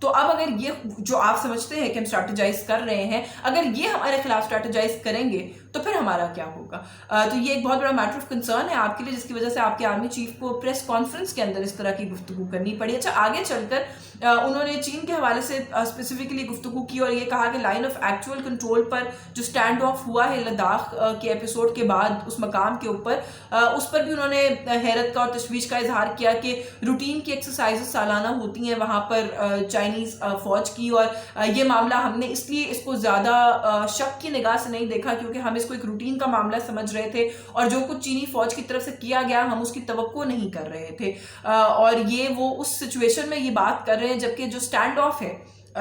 تو اب اگر یہ جو آپ سمجھتے ہیں کہ ہم اسٹریٹجائز کر رہے ہیں، اگر یہ ہمارے خلاف اسٹریٹجائز کریں گے تو پھر ہمارا کیا ہوگا؟ تو یہ ایک بہت بڑا میٹر آف کنسرن ہے آپ کے لیے، جس کی وجہ سے آپ کے آرمی چیف کو پریس کانفرنس کے اندر اس طرح کی گفتگو کرنی پڑی۔ اچھا، آگے چل کر انہوں نے چین کے حوالے سے اسپیسیفکلی گفتگو کی اور یہ کہا کہ لائن آف ایکچوئل کنٹرول پر جو اسٹینڈ آف ہوا ہے لداخ کے ایپیسوڈ کے بعد اس مقام کے اوپر، اس پر بھی انہوں نے حیرت کا اور تشویش کا اظہار کیا کہ روٹین کی ایکسرسائزز سالانہ ہوتی ہیں وہاں پر چائنیز فوج کی، اور یہ معاملہ ہم نے اس لیے اس کو زیادہ شک کی نگاہ سے نہیں دیکھا کیونکہ ہم اس کو ایک روٹین کا معاملہ سمجھ رہے تھے، اور جو کچھ چینی فوج کی طرف سے کیا گیا ہم اس کی توقع نہیں کر رہے تھے۔ اور یہ وہ اس سچویشن میں یہ بات کر رہے ہیں جبکہ جو اسٹینڈ آف ہے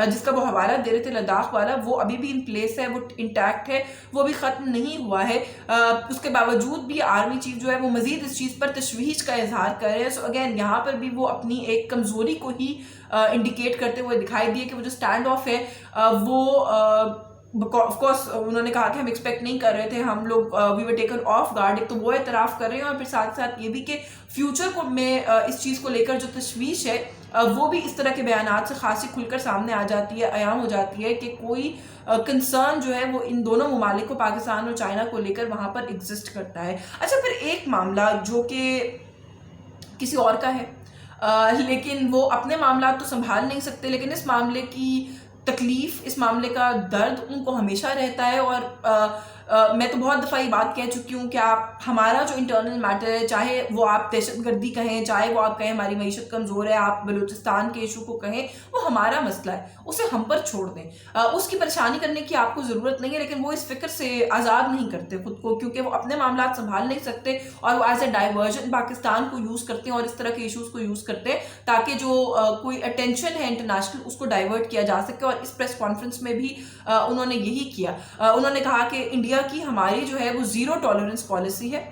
جس کا وہ حوالہ دے رہے تھے لداخ والا، وہ ابھی بھی ان پلیس ہے، وہ انٹیکٹ ہے، وہ بھی ختم نہیں ہوا ہے۔ اس کے باوجود بھی آرمی چیف جو ہے وہ مزید اس چیز پر تشویش کا اظہار کر رہے ہیں۔ سو اگین یہاں پر بھی وہ اپنی ایک کمزوری کو ہی انڈیکیٹ کرتے ہوئے دکھائی دیے کہ وہ جو اسٹینڈ آف ہے وہ آف کورس انہوں نے کہا کہ ہم ایکسپیکٹ نہیں کر رہے تھے، ہم لوگ وی ور ٹیکن آف گارڈ، ایک تو وہ اعتراف کر رہے ہیں اور پھر ساتھ ساتھ یہ بھی کہ فیوچر کو میں اس چیز کو لے کر جو تشویش ہے وہ بھی اس طرح کے بیانات سے خاصی کھل کر سامنے آ جاتی ہے، عیاں ہو جاتی ہے کہ کوئی کنسرن جو ہے وہ ان دونوں ممالک کو، پاکستان اور چائنا کو لے کر وہاں پر ایگزسٹ کرتا ہے۔ اچھا، پھر ایک معاملہ جو کہ کسی اور کا ہے لیکن وہ اپنے معاملات تو سنبھال نہیں سکتے، لیکن اس معاملے کی تکلیف، اس معاملے کا درد ان کو ہمیشہ رہتا ہے، اور میں تو بہت دفعہ یہ بات کہہ چکی ہوں کہ آپ ہمارا جو انٹرنل میٹر ہے، چاہے وہ آپ دہشت گردی کہیں، چاہے وہ آپ کہیں ہماری معیشت کمزور ہے، آپ بلوچستان کے ایشو کو کہیں، وہ ہمارا مسئلہ ہے، اسے ہم پر چھوڑ دیں۔ اس کی پریشانی کرنے کی آپ کو ضرورت نہیں ہے، لیکن وہ اس فکر سے آزاد نہیں کرتے خود کو کیونکہ وہ اپنے معاملات سنبھال نہیں سکتے، اور وہ ایز اے ڈائیورژن پاکستان کو یوز کرتے ہیں اور اس طرح کے ایشوز کو یوز کرتے ہیں تاکہ جو کوئی اٹینشن ہے انٹرنیشنل اس کو ڈائیورٹ کیا جا سکے۔ اور اس پریس کانفرنس میں بھی انہوں نے یہی کیا۔ انہوں نے کہا کہ انڈیا کی ہماری جو ہے وہ زیرو ٹالرنس پالیسی ہے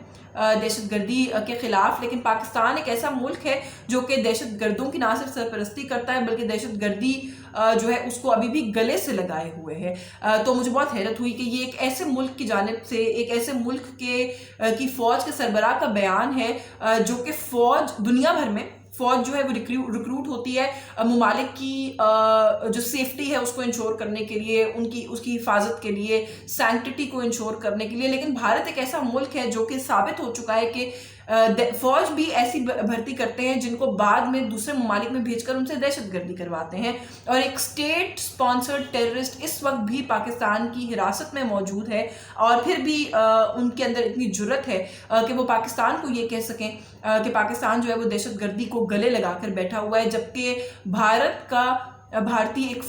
دہشت گردی کے خلاف، لیکن پاکستان ایک ایسا ملک ہے جو کہ دہشت گردوں کی نہ صرف سرپرستی کرتا ہے بلکہ دہشت گردی جو ہے اس کو ابھی بھی گلے سے لگائے ہوئے ہے۔ تو مجھے بہت حیرت ہوئی کہ یہ ایک ایسے ملک کی جانب سے، ایک ایسے ملک کی فوج کے سربراہ کا بیان ہے جو کہ فوج دنیا بھر میں فوج جو ہے وہ ریکروٹ ہوتی ہے ممالک کی جو سیفٹی ہے اس کو انشور کرنے کے لیے، اس کی حفاظت کے لیے، سینکٹیٹی کو انشور کرنے کے لیے، لیکن بھارت ایک ایسا ملک ہے جو کہ ثابت ہو چکا ہے کہ فوج بھی ایسی بھرتی کرتے ہیں جن کو بعد میں دوسرے ممالک میں بھیج کر ان سے دہشت گردی کرواتے ہیں، اور ایک اسٹیٹ سپانسرڈ ٹیررسٹ اس وقت بھی پاکستان کی حراست میں موجود ہے، اور پھر بھی ان کے اندر اتنی جرت ہے کہ وہ پاکستان کو یہ کہہ سکیں کہ پاکستان جو ہے وہ دہشت گردی کو گلے لگا کر بیٹھا ہوا ہے، جبکہ بھارتی ایک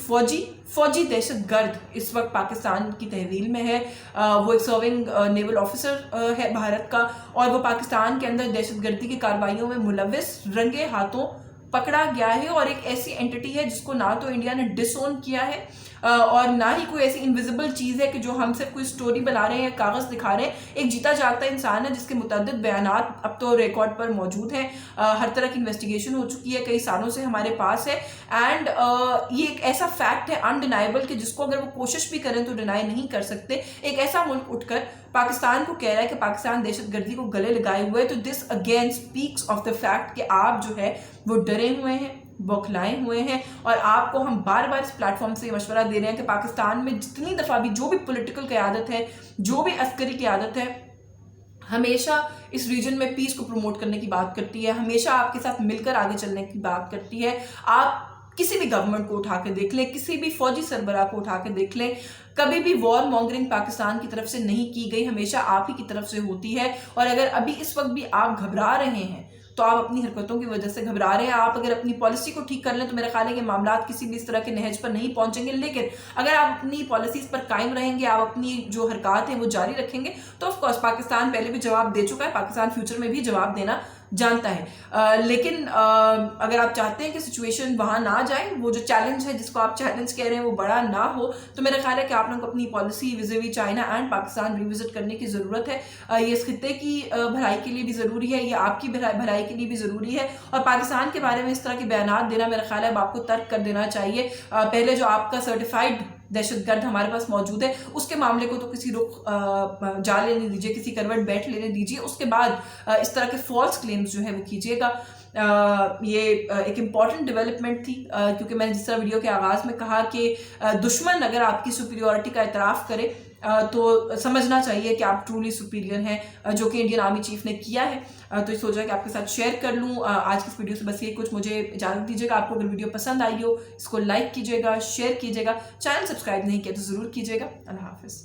فوجی دہشت گرد اس وقت پاکستان کی تحویل میں ہے۔ وہ ایک سرونگ نیول آفیسر ہے بھارت کا، اور وہ پاکستان کے اندر دہشت گردی کی کارروائیوں میں ملوث رنگے ہاتھوں پکڑا گیا ہے، اور ایک ایسی اینٹی ہے جس کو نہ تو انڈیا نے ڈس اون کیا ہے اور نہ ہی کوئی ایسی انویزیبل چیز ہے کہ جو ہم صرف کوئی سٹوری بنا رہے ہیں یا کاغذ دکھا رہے ہیں۔ ایک جیتا جاگتا انسان ہے جس کے متعدد بیانات اب تو ریکارڈ پر موجود ہیں، ہر طرح کی انویسٹیگیشن ہو چکی ہے، کئی سالوں سے ہمارے پاس ہے، اینڈ یہ ایک ایسا فیکٹ ہے انڈینائبل کہ جس کو اگر وہ کوشش بھی کریں تو ڈینائی نہیں کر سکتے۔ ایک ایسا ملک اٹھ کر پاکستان کو کہہ رہا ہے کہ پاکستان دہشت گردی کو گلے لگائے ہوئے، تو this again speaks of the fact کہ آپ جو ہے وہ ڈرے ہوئے ہیں، بوکھلائے ہوئے ہیں، اور آپ کو ہم بار بار اس پلیٹ فارم سے یہ مشورہ دے رہے ہیں کہ پاکستان میں جتنی دفعہ بھی جو بھی پولیٹیکل قیادت ہے، جو بھی عسکری قیادت ہے، ہمیشہ اس ریجن میں پیس کو پروموٹ کرنے کی بات کرتی ہے، ہمیشہ آپ کے ساتھ مل کر آگے چلنے کی بات کرتی ہے۔ آپ کسی بھی گورنمنٹ کو اٹھا کے دیکھ لیں، کسی بھی فوجی سربراہ کو اٹھا کے دیکھ لیں، کبھی بھی وار مانگرنگ پاکستان کی طرف سے نہیں کی گئی، ہمیشہ آپ ہی کی طرف سے ہوتی ہے۔ اور اگر ابھی اس وقت بھی آپ گھبرا رہے ہیں تو آپ اپنی حرکتوں کی وجہ سے گھبرا رہے ہیں۔ آپ اگر اپنی پالیسی کو ٹھیک کر لیں تو میرا خیال ہے کہ معاملات کسی بھی اس طرح کے نہج پر نہیں پہنچیں گے، لیکن اگر آپ اپنی پالیسیز پر قائم رہیں گے، آپ اپنی جو حرکات ہیں وہ جاری رکھیں گے، تو آف کورس پاکستان پہلے بھی جواب دے چکا ہے، پاکستان فیوچر میں بھی جواب دینا جانتا ہے، لیکن اگر آپ چاہتے ہیں کہ سچویشن وہاں نہ جائے، وہ جو چیلنج ہے جس کو آپ چیلنج کہہ رہے ہیں وہ بڑا نہ ہو، تو میرا خیال ہے کہ آپ لوگوں کو اپنی policy vis a vis China and Pakistan revisit کرنے کی ضرورت ہے۔ یہ اس خطے کی بھلائی کے لیے بھی ضروری ہے، یہ آپ کی بھلائی کے لیے بھی ضروری ہے، اور پاکستان کے بارے میں اس طرح کے بیانات دینا میرا خیال ہے اب آپ کو ترک کر دینا چاہیے۔ پہلے جو آپ کا سرٹیفائڈ دہشت گرد ہمارے پاس موجود ہے اس کے معاملے کو تو کسی رخ جا لینے دیجیے، کسی کروٹ بیٹھ لینے دیجیے، اس کے بعد اس طرح کے فالس کلیمز جو ہے وہ کیجیے گا۔ یہ ایک امپورٹنٹ ڈیولپمنٹ تھی، کیونکہ میں نے جس طرح ویڈیو کے آغاز میں کہا کہ دشمن اگر آپ کی سپیریورٹی کا اعتراف کرے تو سمجھنا چاہیے کہ آپ ٹرولی سپیریئر ہیں، جو کہ انڈین آرمی چیف نے کیا ہے۔ تو یہ سوچا کہ آپ کے ساتھ شیئر کر لوں آج کی اس ویڈیو سے۔ بس یہ کچھ، مجھے اجازت دیجیے گا۔ آپ کو اگر ویڈیو پسند آئی ہو اس کو لائک کیجیے گا، شیئر کیجیے گا، چینل سبسکرائب نہیں کیا تو ضرور کیجیے گا۔ اللہ حافظ۔